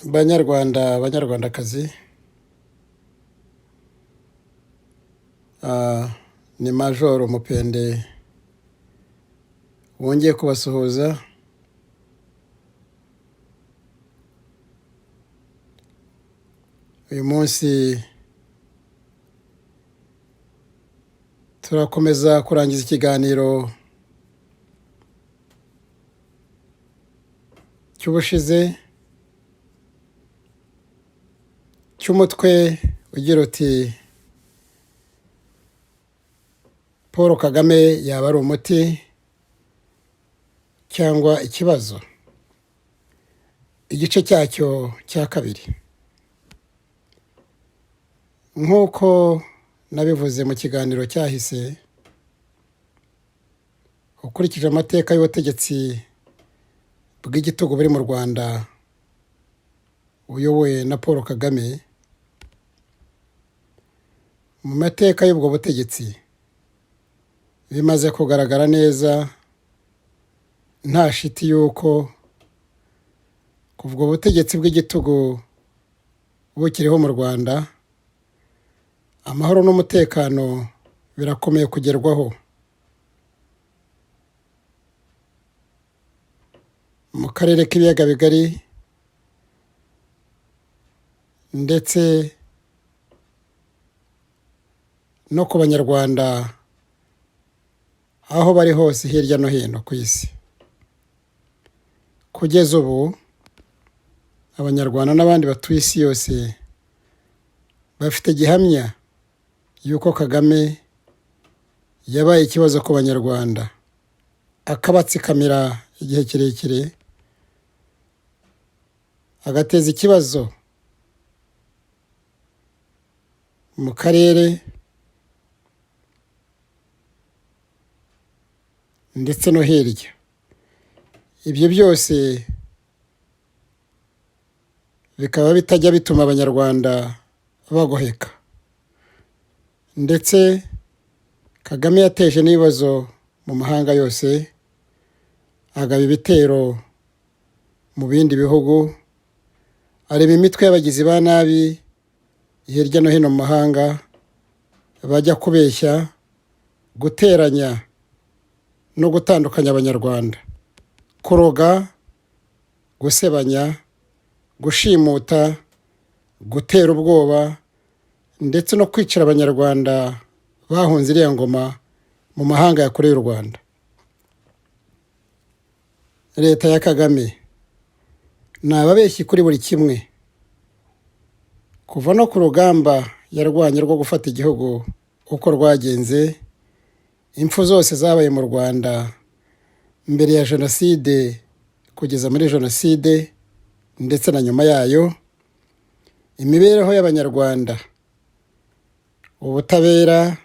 Banyarwanda banyarwandakazi, ni Majoro Mupende wongeye kubasuhuza. Uyu munsi turakomeza kurangiza ikiganiro cy'ubushize cy'umutwe ugira uti Paul Kagame yaba ari umuti cyangwa ikibazo, igice cyacyo cya kabiri. Nk'uko nabivuze mu kiganiro cyahise, ukurikije amateka y'ubutegetsi bw'igitugu buri mu Rwanda uyobowe na Paul Kagame, mu mateka y'ubwo butegetsi bimaze kugaragara neza nta shiti yuko kuva ubwo butegetsi bw'igitugu bukiriho mu Rwanda, amahoro n'umutekano birakomeye kugerwaho. Mu karere k'ibiyaga bigari ndetse no ku banyarwanda aho bari hose hirya no hino ku isi. Kugeza ubu abanyarwanda n'abandi batuye isi yose bafite gihamya yuko Kagame yabaye ikibazo ku banyarwanda, akabatsikamira igihe kirekire, agateza ikibazo mu karere ndetse no hirya. Ibyo byose bikaba bitajya bituma abanyarwanda bagoheka, ndetse Kagame yateje n'ibibazo mu mahanga yose, agaba ibitero mu bindi bihugu, areba imitwe y'abagizi ba nabi hirya no hino mu mahanga bajya kubeshya, guteranya no gutandukanya abanyarwanda, kuroga, gusebanya, gushimuta, gutera ubwoba ndetse no kwicira abanyarwanda bahunze iriya ngoma mu mahanga ya kure y'u Rwanda. Leta ya Kagame ni ababeshyi kuri buri kimwe, kuva no ku rugamba yarwanye rwo gufata igihugu uko rwagenze, impfu zose zabaye mu Rwanda mbere ya Jenoside kugeza muri Jenoside ndetse na nyuma yayo, imibereho y'abanyarwanda, ubutabera,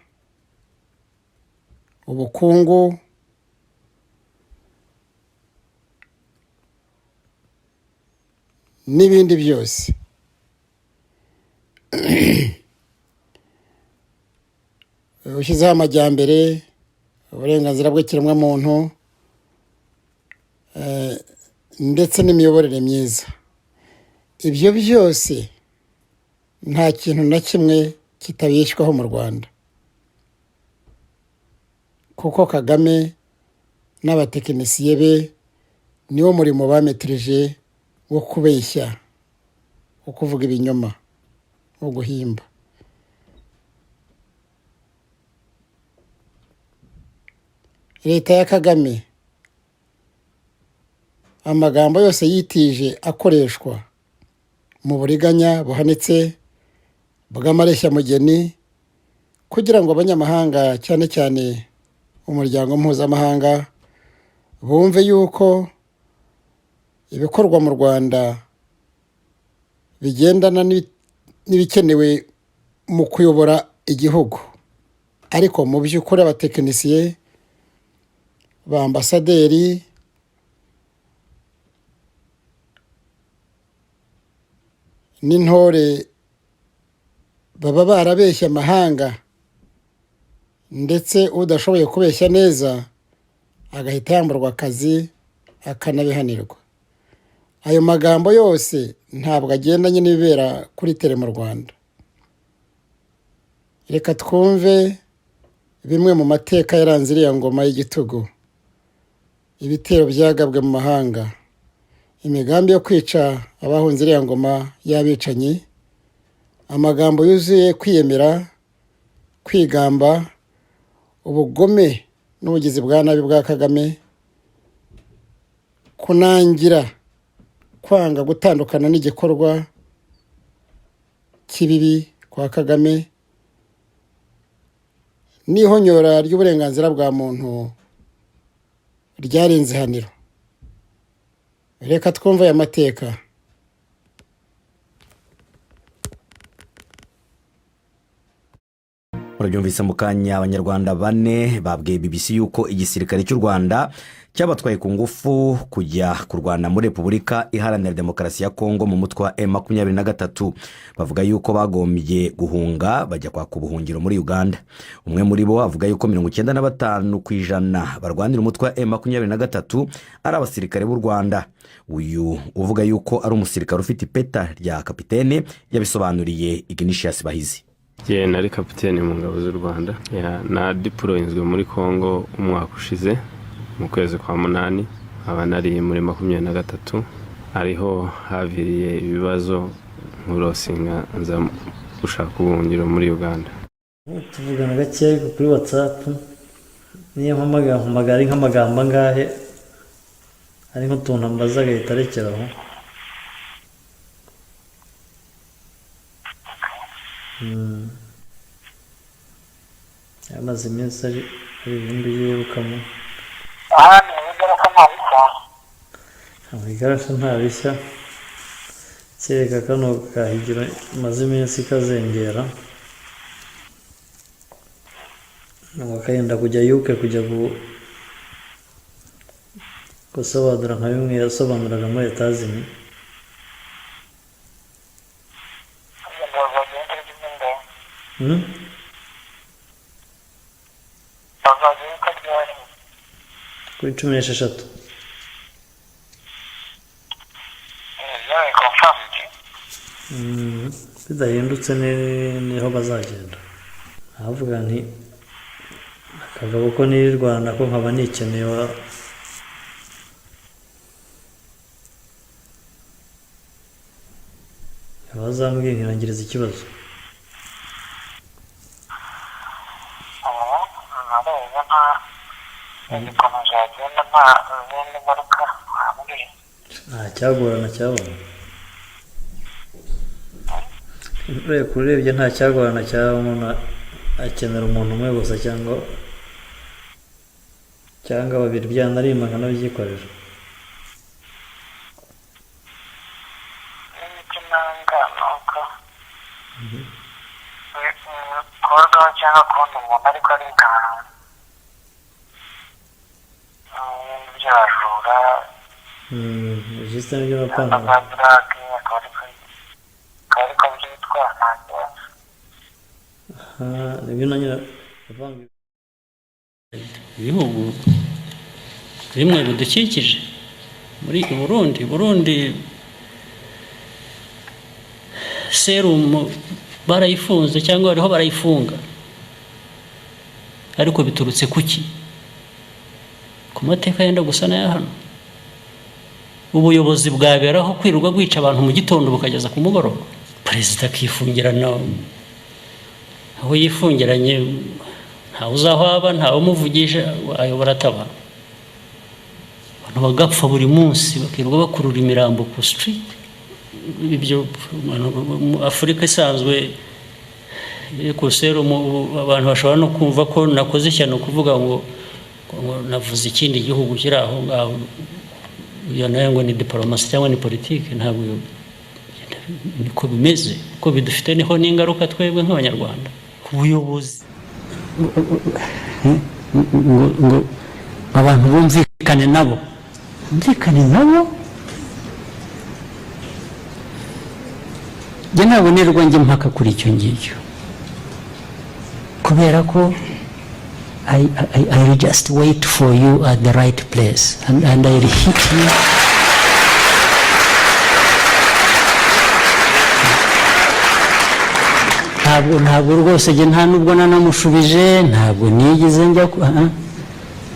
ubukungu, n'ibindi byose. Ushyizeho amajyambere, uburenganzira bw'ikiremwamuntu ndetse n'imiyoborere myiza, ibyo byose nta kintu na kimwe kitabeshywaho mu Rwanda, kuko Kagame n'abatekinisiye be niwo murimo bametirije wo kubeshya, wo kuvuga ibinyoma, wo guhimba. Leta ya Kagame, amagambo yose yitije akoreshwa mu buriganya buhanitse bw'amareshya-mugeni kugira ngo abanyamahanga cyane cyane umuryango mpuzamahanga bumve yuko ibikorwa mu Rwanda bigendana n'ibikenewe mu kuyobora igihugu. Ariko mu by'ukuri abatekinisiye, ba ambasaderi, n'intore baba barabeshya amahanga, ndetse udashoboye kubeshya neza agahita yamburwa akazi akanabihanirwa. ayo magambo yose ntabwo agendanye n'ibibera kuri tele mu Rwanda. Reka twumve bimwe mu mateka yaranze iriya ngoma y'igitugu, ibitero byagabwe mu mahanga, imigambi yo kwica abahunze iriya ngoma y'abicanyi, amagambo yuzuye kwiyemera, kwigamba, ubugome n'ubugizi bwa nabi bwa Kagame, kunangira kwanga gutandukana n'igikorwa kibibi kwa Kagame, n'ihonyora ry'uburenganzira bwa muntu ryarenze ihaniro. Reka twumve aya mateka. Urabyumvise mu kanya, abanyarwanda 4 babwiye BBC yuko igisirikare cy'u Rwanda cyabatwaye ku ngufu kujya kurwana muri Repubulika Iharanira Demokarasi ya Kongo mu mutwe wa M23. Bavuga yuko bagombye guhunga bajya kwaka ubuhungiro muri Uganda. Umwe muri bo avuga yuko 95% barwanira umutwe wa M23 ari abasirikare b'u Rwanda. Uyu uvuga yuko ari umusirikare ufite ipeta rya kapitene yabisobanuriye Ignatius Bahizi. Nari kapiteni mu ngabo z'u Rwanda, na deployinzwe muri Kongo umwaka ushize mu kwezi kwa 8, aba nari muri 23, ariho haviriye ibibazo nkurosinga nza gushaka ubuhungiro muri Uganda. Tuvugana gake kuri WhatsApp, niyo mpamagara ari nk'amagambo angahe, ari nk'utuntu ambaza agahita arekeraho. Amaze iminsi ari ibindi yirukamo. Ibigarasha nta bishya, kereka kano kahigiro maze iminsi kazengera, akayenda kujya yuke kujya gusobanura nka bimwe yasobanuraga muri Etazini. Kuri 16. Bidahindutse niho bazagenda. Avuga nti akagabo ko ni Rwanda ko nkaba nikeneye abazambwiye nkirangiriza ikibazo. Cyagorana cyabona. Kurebye nta cyagorana cyabona, akenera umuntu umwe gusa cyangwa babiri byanarima nkanabyikorera. cyangwa kubona umuntu ariko arigana by'abajura juste n'ibyo bapanga n'amadrage akaba ariko byitwa nta kibazo. Nibyo nanyura bavanga ibihugu bimwe bidukikije muri Burundi serumu barayifunze cyangwa bariho barayifunga, ariko biturutse kuki? Ku mateka yenda gusa na hano. Ubuyobozi bwaberaho kwirirwa gwica abantu mu gitondo bukageza ku mugoroba, perezida akifungirana aho yifungiranye, nta uzahwaba, nta umuvugisha, ayobora ataba. Abantu bagapfa buri munsi bakirirwa bakurura imirambo ku street. Ibyo Afurika isanzwe ku serumu abantu bashobora no kumva ko nakoze ishyano kuvuga ngo navuze ikindi gihugu kiri aho ngaho, iyo nayo ngo ni diplomasi cyangwa ni politiki. Ntabwo niko bimeze, ko bidufite niho n'ingaruka twebwe nk'abanyarwanda. Ubuyobozi ngo abantu bumvikane nabo njye ntabwo nirwa njye mpaka kuri icyo ngicyo, kubera ko I will just wait for you at the right place and I will hit you ntabwo rwose njye nta nubwo nanamushubije ntabwo nigeze njya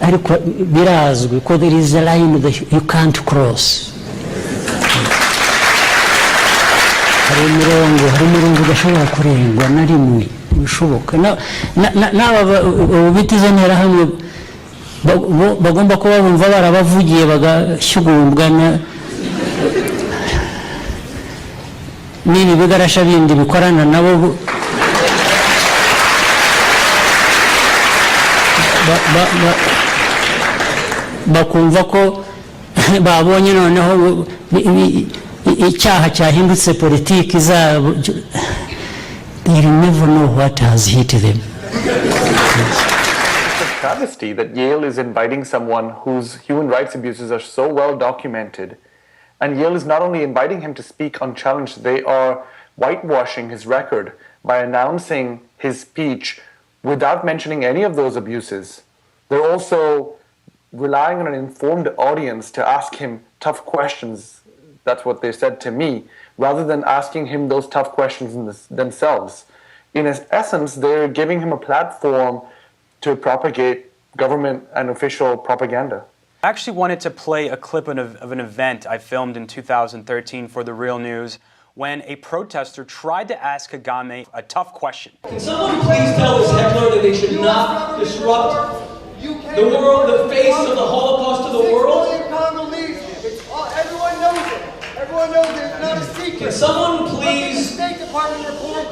ariko birazwi ko there is a line that you can't cross. hari umurongo udashobora kurengwa na rimwe bishoboka n'aba bitizo nterahamwe bagomba kuba bumva barabavugiye bagashyugumbwa n'ibi bigarasha bindi bikorana nabo bakumva ko babonye noneho icyaha cyahindutse politiki zabo. They never know what has hit them. It's a travesty that Yale is inviting someone whose human rights abuses are so well documented. And Yale is not only inviting him to speak unchallenged, they are whitewashing his record by announcing his speech without mentioning any of those abuses. They're also relying on an informed audience to ask him tough questions. That's what they said to me, rather than asking him those tough questions themselves. In essence, they're giving him a platform to propagate government and official propaganda. I actually wanted to play a clip of an event I filmed in 2013 for The Real News when a protester tried to ask Kagame a tough question. Can someone please tell this heckler that they should not disrupt the world, the face of the Holocaust to the world? Everyone knows it. Everyone knows it. It's not a secret. Can someone please... Look at the State Department report.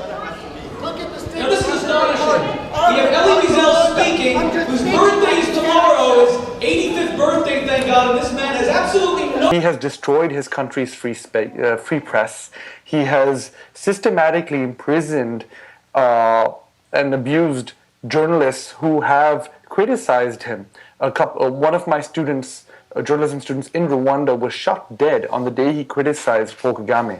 Look at the State Now this is Department astonishing. report. We have Elie Wiesel speaking, whose birthday is tomorrow, his 85th birthday, thank God, and this man has absolutely no... He has destroyed his country's free press. He has systematically imprisoned and abused journalists who have criticized him. One of my students, journalism students in Rwanda, was shot dead on the day he criticized Paul Kagame.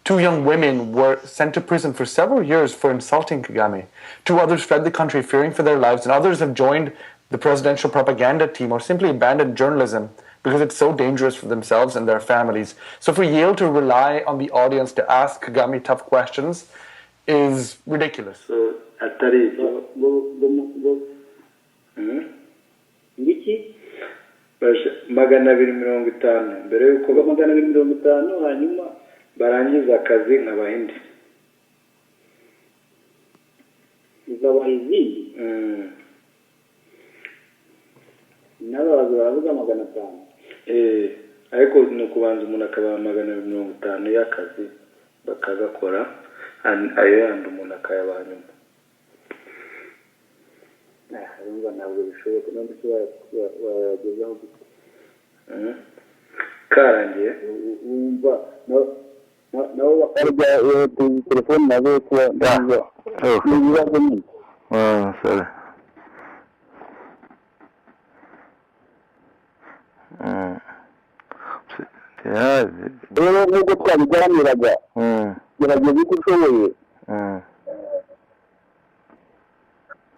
2 young women were sent to prison for several years for insulting Kagame. 2 others fled the country fearing for their lives, and others have joined the presidential propaganda team or simply abandoned journalism because it's so dangerous for themselves and their families. So for Yale to rely on the audience to ask Kagame tough questions is ridiculous. Magana abiri mirongo itanu mbere yuko magana abiri mirongo itanu hanyuma barangiza akazi nk'abahindi z'abahizi n'ababazi baravuga magana atanu ariko ni ukubanza umuntu akabaha magana abiri mirongo itanu y'akazi bakagakora ayo yandi umuntu akayabaha nyuma. ntabwo bishoboka none se wagezaho karangiye wumva nabo bakarya telefone nazo kuba n'ibibazo nyine sorry. rero nubwo twabiganiraga gerageza uko ushoboye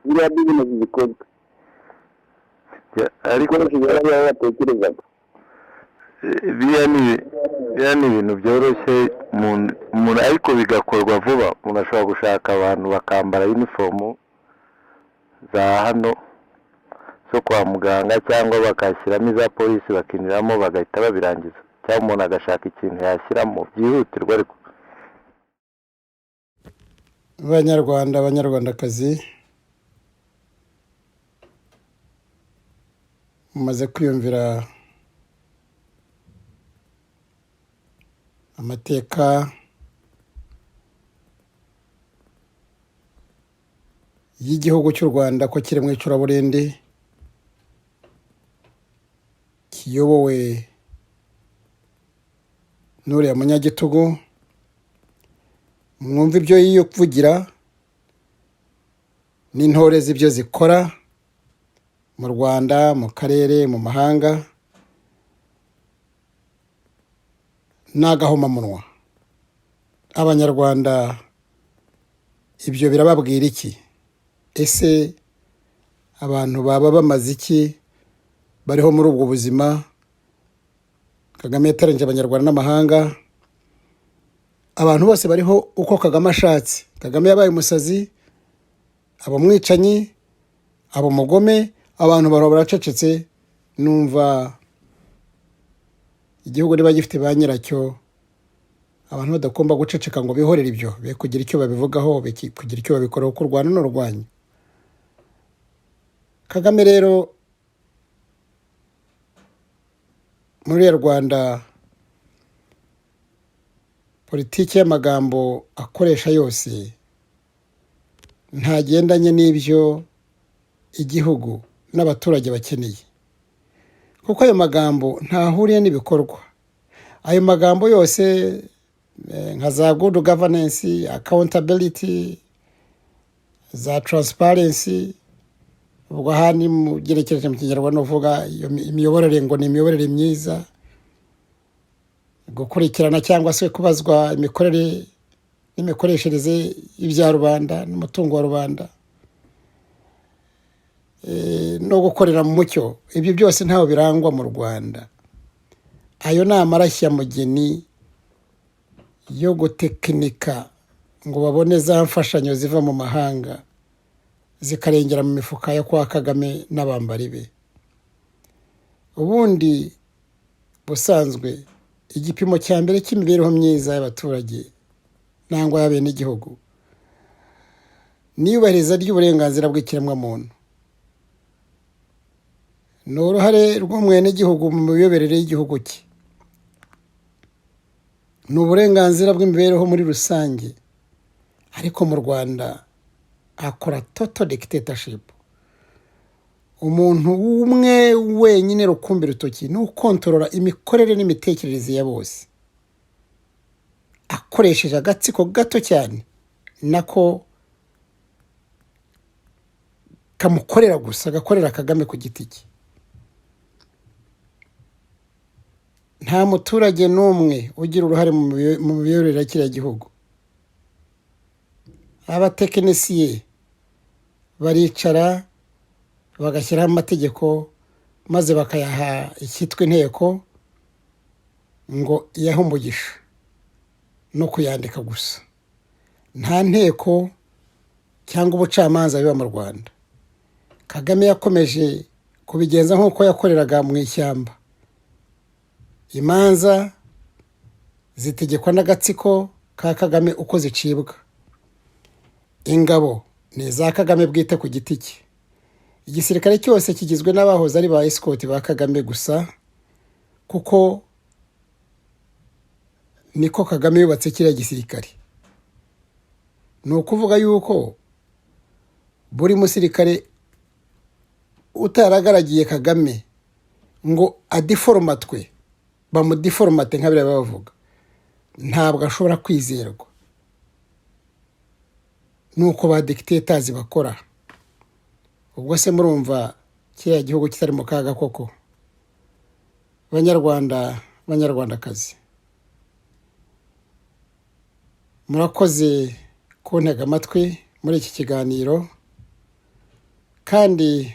biriya bizinesi zikorwa ariko ntikigira aho batekerezaga biriya ni ibintu byoroshye umuntu ariko bigakorwa vuba. Umuntu ashobora gushaka abantu bakambara uniform za hano zo kwa muganga cyangwa bakashyiramo iza polisi bakinjiramo bagahita babirangiza, cyangwa umuntu agashaka ikintu yashyiramo byihutirwa. Ariko Abanyarwanda, abanyarwandakazi, mumaze kwiyumvira amateka y'igihugu cy'u Rwanda ko kiri mu icuraburindi, kiyobowe n'uriya munyagitugu. Mwumva ibyo yivugira n'intore z'ibyo zikora mu Rwanda, mu karere, mu mahanga. N'agahomamunwa. Abanyarwanda ibyo birababwira iki? Ese abantu baba bamaze iki bariho muri ubwo buzima? Kagame yatarengeje abanyarwanda n'amahanga, abantu bose bariho uko Kagame ashatse. Kagame yabaye umusazi, abamwicanyi, abamugome, abantu baracecetse. Numva igihugu niba gifite ba nyiracyo, abantu badagomba guceceka ngo bihorere ibyo, be kugira icyo babivugaho, be kugira icyo babikoraho, kurwana n'urwanyu. Kagame rero muri Rwanda, politiki y'amagambo akoresha yose ntagendanye n'ibyo igihugu n'abaturage bakeneye, kuko ayo magambo ntahuriye n'ibikorwa. Ayo magambo yose nka za good governance, accountability, za transparency, ubwo ahandi mu gerekeje mu Kinyarwanda uvuga imiyoborere ngo ni imiyoborere myiza, gukurikirana cyangwa se kubazwa imikorere n'imikoreshereze y'ibya rubanda n'umutungo wa rubanda, no gukorera mu mucyo. Ibyo byose ntaho birangwa mu Rwanda. Ayo ni amarashyamugeni yo gutekinika ngo babone za mfashanyo ziva mu mahanga zikarengera mu mifuka yo kwa Kagame n'abambari be. Ubundi busanzwe igipimo cya mbere cy'imibereho myiza y'abaturage nangwa y'abenegihugu ni iyubahiriza ry'uburenganzira bw'ikiremwamuntu, ni uruhare rw'umwenegihugu mu miyoborere y'igihugu cye, ni uburenganzira bw'imibereho muri rusange. Ariko mu Rwanda akora total dictatorship. Umuntu umwe wenyine rukumbi rutoki ni ukontorora imikorere n'imitekerereze ya bose, akoresheje agatsiko gato cyane nako kamukorera gusa, agakorera Kagame ku giti cye. Nta muturage n'umwe ugira uruhare mu miyoborere ya kiriya gihugu. Abatekinisiye baricara bagashyiraho amategeko maze bakayaha icyitwa inteko ngo iyahe umugisha no kuyandika gusa. Nta nteko cyangwa ubucamanza biba mu Rwanda. Kagame yakomeje kubigenza nk'uko yakoreraga mu ishyamba. Imanza zitegekwa n'agatsiko ka Kagame uko zicibwa. Ingabo ni za Kagame bwite ku giti cye. Igisirikare cyose kigizwe n'abahoze ari ba escort ba Kagame gusa, kuko niko Kagame yubatse kiriya gisirikare. Ni ukuvuga yuko buri musirikare utaragaragiye Kagame ngo adiformatwe, bamudiformate nka biriya bavuga, ntabwo ashobora kwizerwa. Nuko ba dictators bakora. Ubwo se murumva kiriya gihugu kitari mu kaga koko? Banyarwanda, banyarwandakazi, murakoze kuntega amatwi muri iki kiganiro, kandi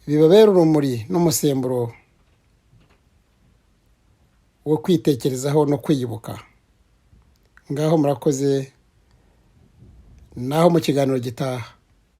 bibabera urumuri n'umusemburo wo kwitekerezaho no kwiyubuka. Ngaho murakoze, naho mu kiganiro gitaha.